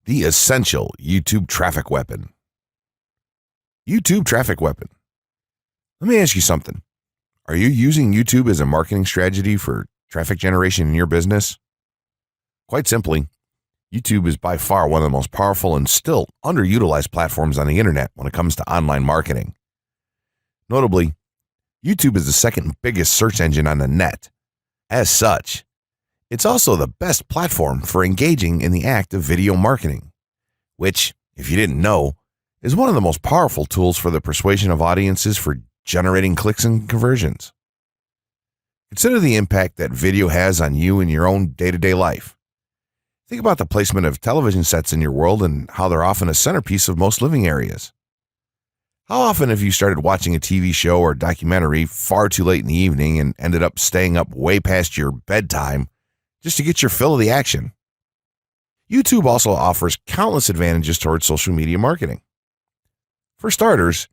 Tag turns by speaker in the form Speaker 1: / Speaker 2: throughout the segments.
Speaker 1: The essential YouTube traffic weapon. YouTube traffic weapon. Let me ask you something. Are you using YouTube as a marketing strategy for traffic generation in your business? Quite simply, YouTube is by far one of the most powerful and still underutilized platforms on the internet when it comes to online marketing. Notably, YouTube is the second biggest search engine on the net. As such, it's also the best platform for engaging in the act of video marketing, which, if you didn't know, is one of the most powerful tools for the persuasion of audiences for generating clicks and conversions. Consider the impact that video has on you in your own day-to-day life. Think about the placement of television sets in your world and how they're often a centerpiece of most living areas. How often have you started watching a TV show or documentary far too late in the evening and ended up staying up way past your bedtime just to get your fill of the action? YouTube also offers countless advantages towards social media marketing. For starters,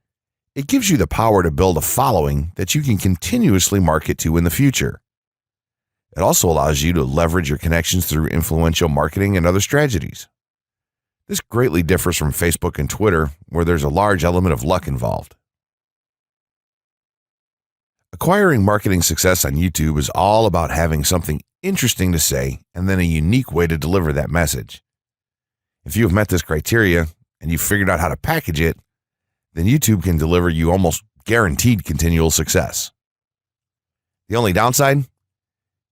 Speaker 1: it gives you the power to build a following that you can continuously market to in the future. It also allows you to leverage your connections through influential marketing and other strategies. This greatly differs from Facebook and Twitter, where there's a large element of luck involved. Acquiring marketing success on YouTube is all about having something interesting to say and then a unique way to deliver that message. If you have met this criteria and you've figured out how to package it, then YouTube can deliver you almost guaranteed continual success. The only downside?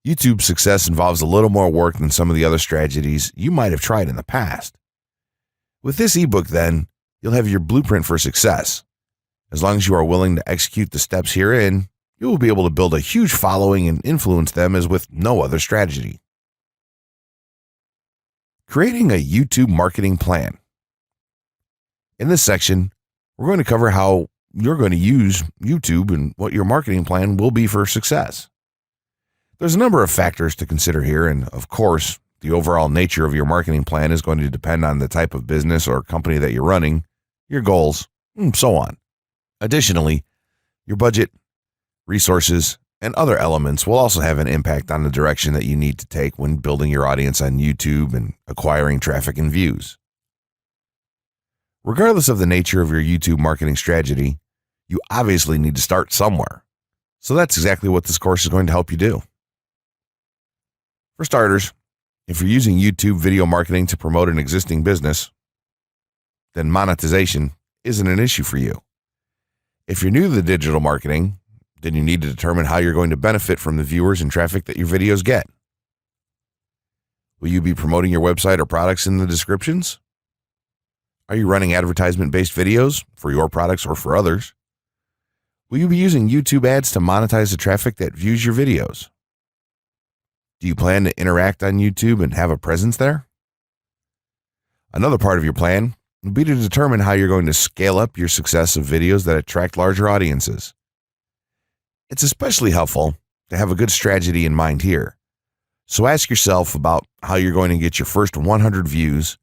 Speaker 1: YouTube's success involves a little more work than some of the other strategies you might have tried in the past. With this ebook, then, you'll have your blueprint for success. As long as you are willing to execute the steps herein, you will be able to build a huge following and influence them as with no other strategy. Creating a YouTube marketing plan. In this section, we're going to cover how you're going to use YouTube and what your marketing plan will be for success. There's a number of factors to consider here, and of course, the overall nature of your marketing plan is going to depend on the type of business or company that you're running, your goals, and so on. Additionally, your budget, resources, and other elements will also have an impact on the direction that you need to take when building your audience on YouTube and acquiring traffic and views. Regardless of the nature of your YouTube marketing strategy, you obviously need to start somewhere. So that's exactly what this course is going to help you do. For starters, if you're using YouTube video marketing to promote an existing business, then monetization isn't an issue for you. If you're new to the digital marketing, then you need to determine how you're going to benefit from the viewers and traffic that your videos get. Will you be promoting your website or products in the descriptions? Are you running advertisement-based videos for your products or for others? Will you be using YouTube ads to monetize the traffic that views your videos? Do you plan to interact on YouTube and have a presence there? Another part of your plan will be to determine how you're going to scale up your success of videos that attract larger audiences. It's especially helpful to have a good strategy in mind here. So ask yourself about how you're going to get your first 100 views,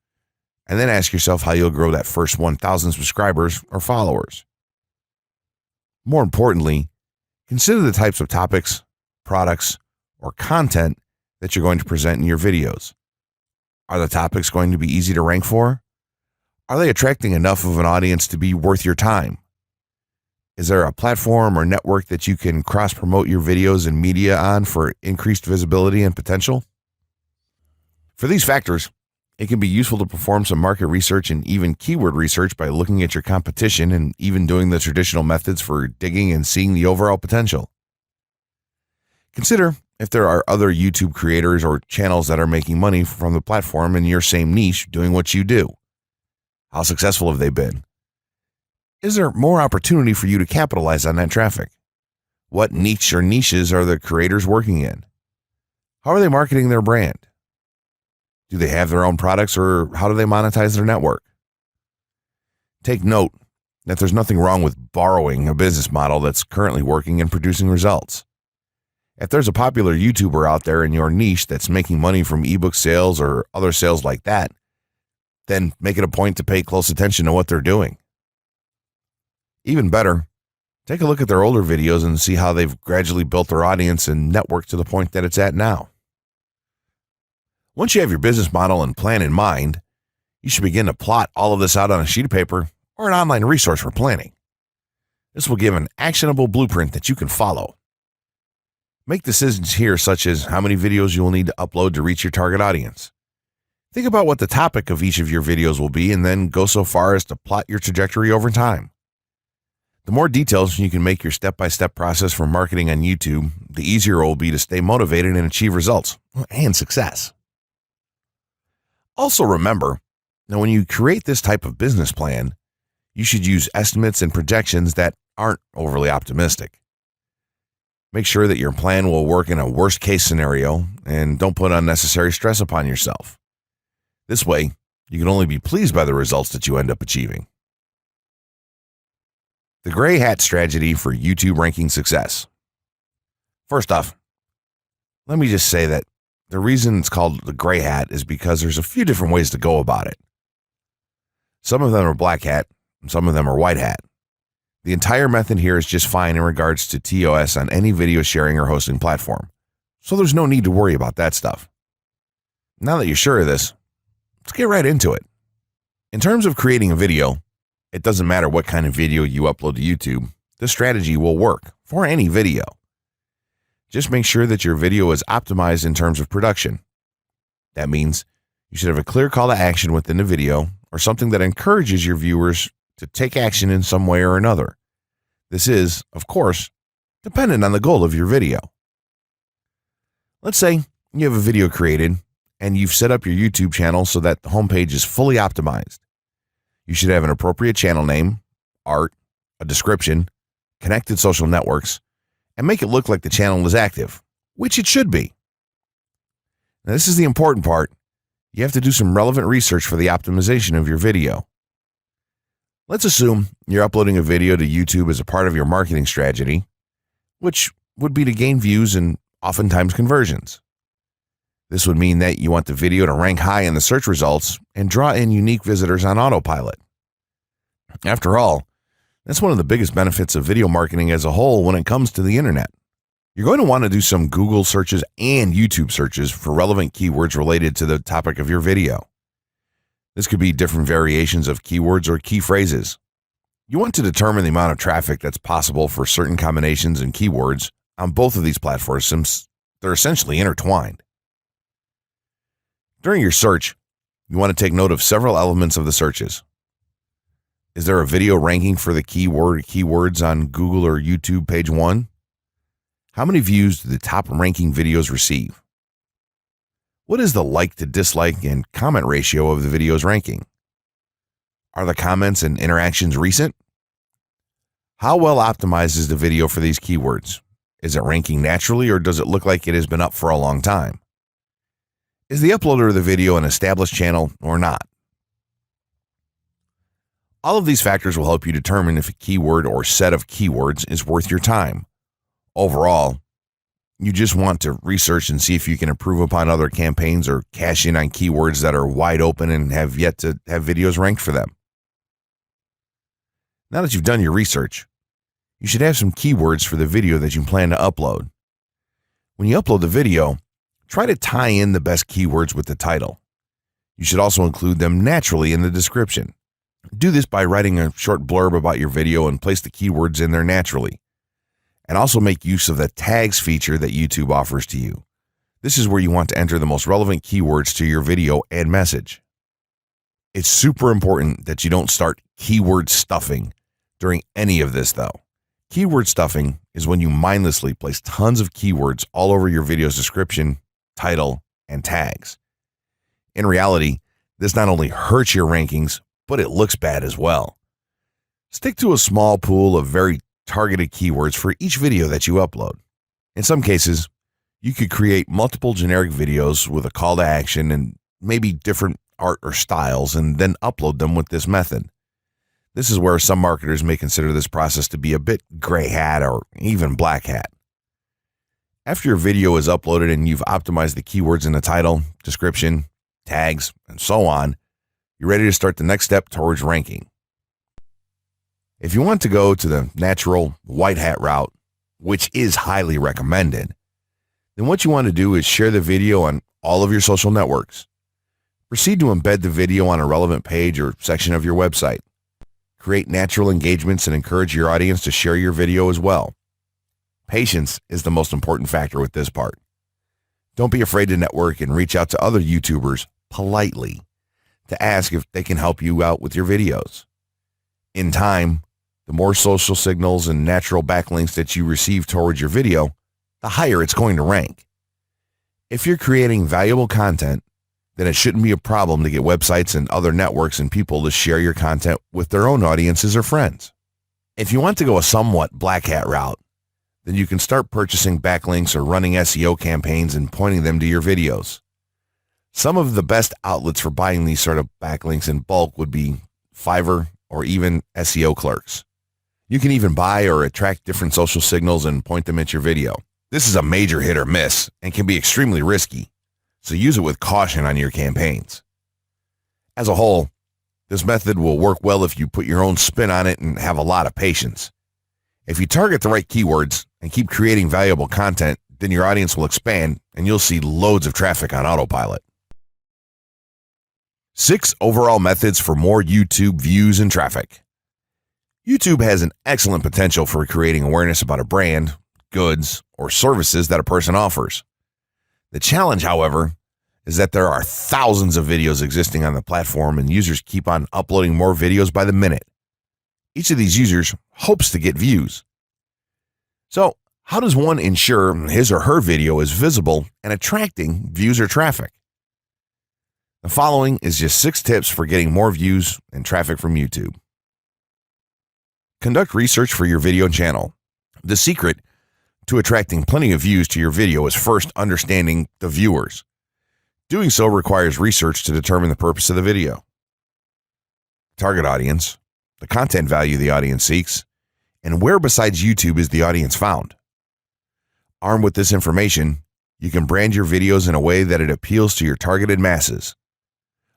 Speaker 1: and then ask yourself how you'll grow that first 1,000 subscribers or followers. More importantly, consider the types of topics, products, or content that you're going to present in your videos. Are the topics going to be easy to rank for? Are they attracting enough of an audience to be worth your time? Is there a platform or network that you can cross-promote your videos and media on for increased visibility and potential? For these factors, it can be useful to perform some market research and even keyword research by looking at your competition and even doing the traditional methods for digging and seeing the overall potential. Consider if there are other YouTube creators or channels that are making money from the platform in your same niche doing what you do. How successful have they been? Is there more opportunity for you to capitalize on that traffic? What niche or niches are the creators working in? How are they marketing their brand? Do they have their own products, or how do they monetize their network? Take note that there's nothing wrong with borrowing a business model that's currently working and producing results. If there's a popular YouTuber out there in your niche that's making money from ebook sales or other sales like that, then make it a point to pay close attention to what they're doing. Even better, take a look at their older videos and see how they've gradually built their audience and network to the point that it's at now. Once you have your business model and plan in mind, You should begin to plot all of this out on a sheet of paper or an online resource for planning. This will give an actionable blueprint that you can follow. Make decisions here such as how many videos you will need to upload to reach your target audience. Think about what the topic of each of your videos will be and then go so far as to plot your trajectory over time. The more details you can make your step-by-step process for marketing on YouTube, the easier it will be to stay motivated and achieve results and success. Also remember, now when you create this type of business plan, you should use estimates and projections that aren't overly optimistic. Make sure that your plan will work in a worst-case scenario and don't put unnecessary stress upon yourself. This way, you can only be pleased by the results that you end up achieving. The gray hat strategy for YouTube ranking success. First off, let me just say that the reason it's called the gray hat is because there's a few different ways to go about it. Some of them are black hat, and some of them are white hat. The entire method here is just fine in regards to TOS on any video sharing or hosting platform, so there's no need to worry about that stuff. Now that you're sure of this, let's get right into it. In terms of creating a video, it doesn't matter what kind of video you upload to YouTube, this strategy will work for any video. Just make sure that your video is optimized in terms of production. That means you should have a clear call to action within the video or something that encourages your viewers to take action in some way or another. This is, of course, dependent on the goal of your video. Let's say you have a video created and you've set up your YouTube channel so that the homepage is fully optimized. You should have an appropriate channel name, art, a description, connected social networks, and make it look like the channel is active, which it should be. Now, this is the important part. You have to do some relevant research for the optimization of your video. Let's assume you're uploading a video to YouTube as a part of your marketing strategy, which would be to gain views and oftentimes conversions. This would mean that you want the video to rank high in the search results and draw in unique visitors on autopilot. After all, that's one of the biggest benefits of video marketing as a whole when it comes to the internet. You're going to want to do some Google searches and YouTube searches for relevant keywords related to the topic of your video. This could be different variations of keywords or key phrases. You want to determine the amount of traffic that's possible for certain combinations and keywords on both of these platforms since they're essentially intertwined. During your search, you want to take note of several elements of the searches. Is there a video ranking for the keywords on Google or YouTube page 1? How many views do the top ranking videos receive? What is the like to dislike and comment ratio of the video's ranking? Are the comments and interactions recent? How well optimized is the video for these keywords? Is it ranking naturally or does it look like it has been up for a long time? Is the uploader of the video an established channel or not? All of these factors will help you determine if a keyword or set of keywords is worth your time. Overall, you just want to research and see if you can improve upon other campaigns or cash in on keywords that are wide open and have yet to have videos ranked for them. Now that you've done your research, you should have some keywords for the video that you plan to upload. When you upload the video, try to tie in the best keywords with the title. You should also include them naturally in the description. Do this by writing a short blurb about your video and place the keywords in there naturally. And also make use of the tags feature that YouTube offers to you. This is where you want to enter the most relevant keywords to your video and message. It's super important that you don't start keyword stuffing during any of this though. Keyword stuffing is when you mindlessly place tons of keywords all over your video's description, title, and tags. In reality, this not only hurts your rankings, but it looks bad as well. Stick to a small pool of very targeted keywords for each video that you upload. In some cases, you could create multiple generic videos with a call to action and maybe different art or styles and then upload them with this method. This is where some marketers may consider this process to be a bit gray hat or even black hat. After your video is uploaded and you've optimized the keywords in the title, description, tags, and so on, you're ready to start the next step towards ranking. If you want to go to the natural white hat route, which is highly recommended, then what you want to do is share the video on all of your social networks. Proceed to embed the video on a relevant page or section of your website. Create natural engagements and encourage your audience to share your video as well. Patience is the most important factor with this part. Don't be afraid to network and reach out to other YouTubers politely to ask if they can help you out with your videos. In time, the more social signals and natural backlinks that you receive towards your video, the higher it's going to rank. If you're creating valuable content, then it shouldn't be a problem to get websites and other networks and people to share your content with their own audiences or friends. If you want to go a somewhat black hat route, then you can start purchasing backlinks or running SEO campaigns and pointing them to your videos. Some of the best outlets for buying these sort of backlinks in bulk would be Fiverr or even SEO clerks. You can even buy or attract different social signals and point them at your video. This is a major hit or miss and can be extremely risky, so use it with caution on your campaigns. As a whole, this method will work well if you put your own spin on it and have a lot of patience. If you target the right keywords and keep creating valuable content, then your audience will expand and you'll see loads of traffic on autopilot. 6 overall methods for more YouTube views and traffic. YouTube has an excellent potential for creating awareness about a brand, goods, or services that a person offers. The challenge, however, is that there are thousands of videos existing on the platform and users keep on uploading more videos by the minute. Each of these users hopes to get views. So, how does one ensure his or her video is visible and attracting views or traffic? The following is just 6 tips for getting more views and traffic from YouTube. Conduct research for your video channel. The secret to attracting plenty of views to your video is first understanding the viewers. Doing so requires research to determine the purpose of the video, target audience, the content value the audience seeks, and where besides YouTube is the audience found. Armed with this information, you can brand your videos in a way that it appeals to your targeted masses.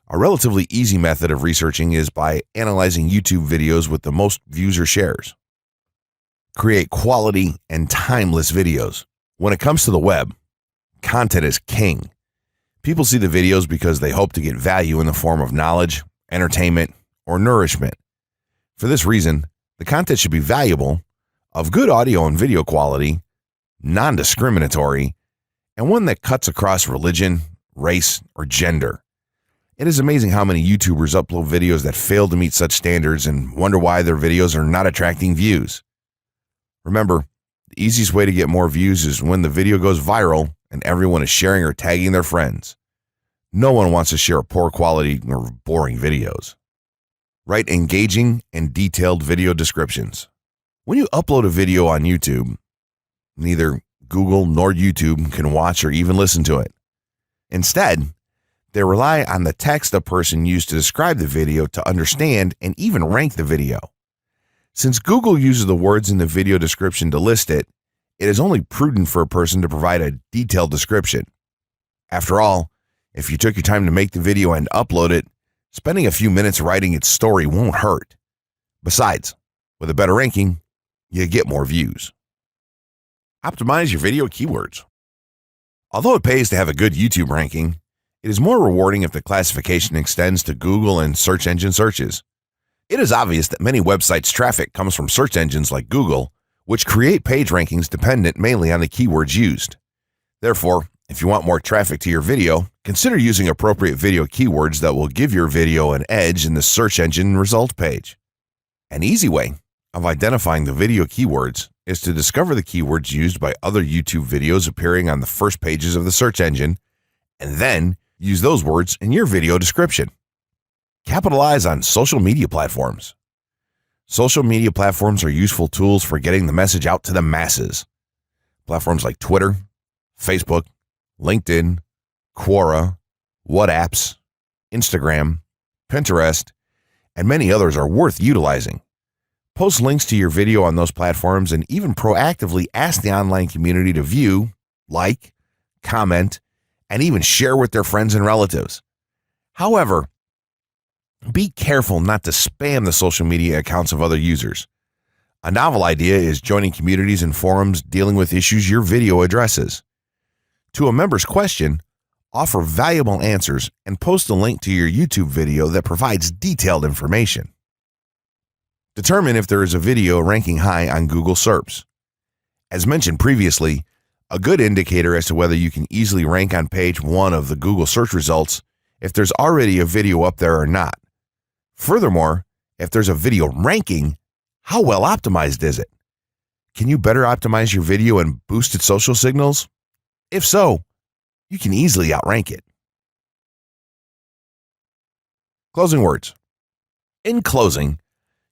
Speaker 1: A relatively easy method of researching is by analyzing YouTube videos with the most views or shares. Create quality and timeless videos. When it comes to the web, content is king. People see the videos because they hope to get value in the form of knowledge, entertainment, or nourishment. For this reason, the content should be valuable, of good audio and video quality, non-discriminatory, and one that cuts across religion, race, or gender. It is amazing how many YouTubers upload videos that fail to meet such standards and wonder why their videos are not attracting views. Remember, the easiest way to get more views is when the video goes viral and everyone is sharing or tagging their friends. No one wants to share poor quality or boring videos. Write engaging and detailed video descriptions. When you upload a video on YouTube, neither Google nor YouTube can watch or even listen to it. Instead, they rely on the text a person used to describe the video to understand and even rank the video. Since Google uses the words in the video description to list it, it is only prudent for a person to provide a detailed description. After all, if you took your time to make the video and upload it, spending a few minutes writing its story won't hurt. Besides, with a better ranking, you get more views. Optimize your video keywords. Although it pays to have a good YouTube ranking, it is more rewarding if the classification extends to Google and search engine searches. It is obvious that many websites' traffic comes from search engines like Google, which create page rankings dependent mainly on the keywords used. Therefore, if you want more traffic to your video, consider using appropriate video keywords that will give your video an edge in the search engine result page. An easy way of identifying the video keywords is to discover the keywords used by other YouTube videos appearing on the first pages of the search engine, and then use those words in your video description. Capitalize on social media platforms. Social media platforms are useful tools for getting the message out to the masses. Platforms like Twitter, Facebook, LinkedIn, Quora, WhatsApp, Instagram, Pinterest, and many others are worth utilizing. Post links to your video on those platforms and even proactively ask the online community to view, like, comment, and even share with their friends and relatives. However, be careful not to spam the social media accounts of other users. A novel idea is joining communities and forums dealing with issues your video addresses. To a member's question, offer valuable answers, and post a link to your YouTube video that provides detailed information. Determine if there is a video ranking high on Google SERPs. As mentioned previously, a good indicator as to whether you can easily rank on page 1 of the Google search results if there's already a video up there or not. Furthermore, if there's a video ranking, how well optimized is it? Can you better optimize your video and boost its social signals? If so, you can easily outrank it. Closing words. In closing,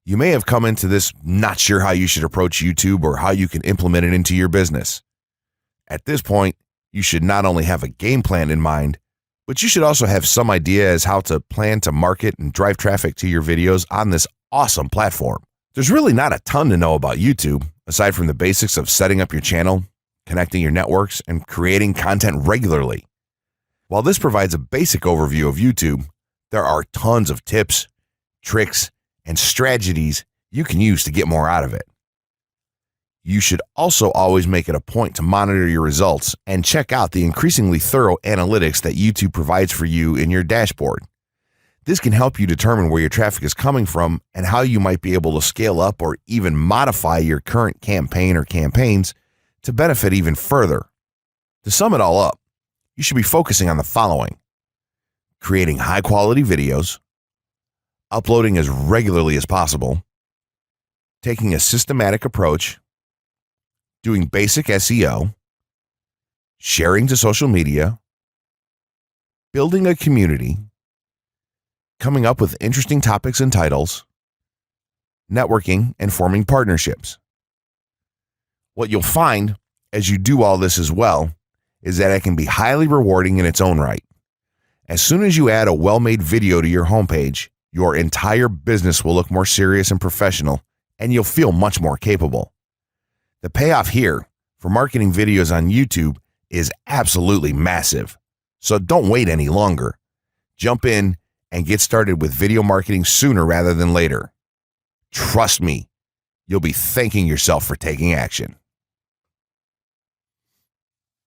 Speaker 1: you may have come into this not sure how you should approach YouTube or how you can implement it into your business. At this point, you should not only have a game plan in mind, but you should also have some idea as how to plan to market and drive traffic to your videos on this awesome platform. There's really not a ton to know about YouTube, aside from the basics of setting up your channel, connecting your networks, and creating content regularly. While this provides a basic overview of YouTube, there are tons of tips, tricks, and strategies you can use to get more out of it. You should also always make it a point to monitor your results and check out the increasingly thorough analytics that YouTube provides for you in your dashboard. This can help you determine where your traffic is coming from and how you might be able to scale up or even modify your current campaign or campaigns to benefit even further. To sum it all up, you should be focusing on the following: creating high-quality videos, uploading as regularly as possible, taking a systematic approach, doing basic SEO, sharing to social media, building a community, coming up with interesting topics and titles, networking, and forming partnerships. What you'll find as you do all this as well is that it can be highly rewarding in its own right. As soon as you add a well-made video to your homepage, your entire business will look more serious and professional, and you'll feel much more capable. The payoff here for marketing videos on YouTube is absolutely massive. So don't wait any longer. Jump in and get started with video marketing sooner rather than later. Trust me, you'll be thanking yourself for taking action.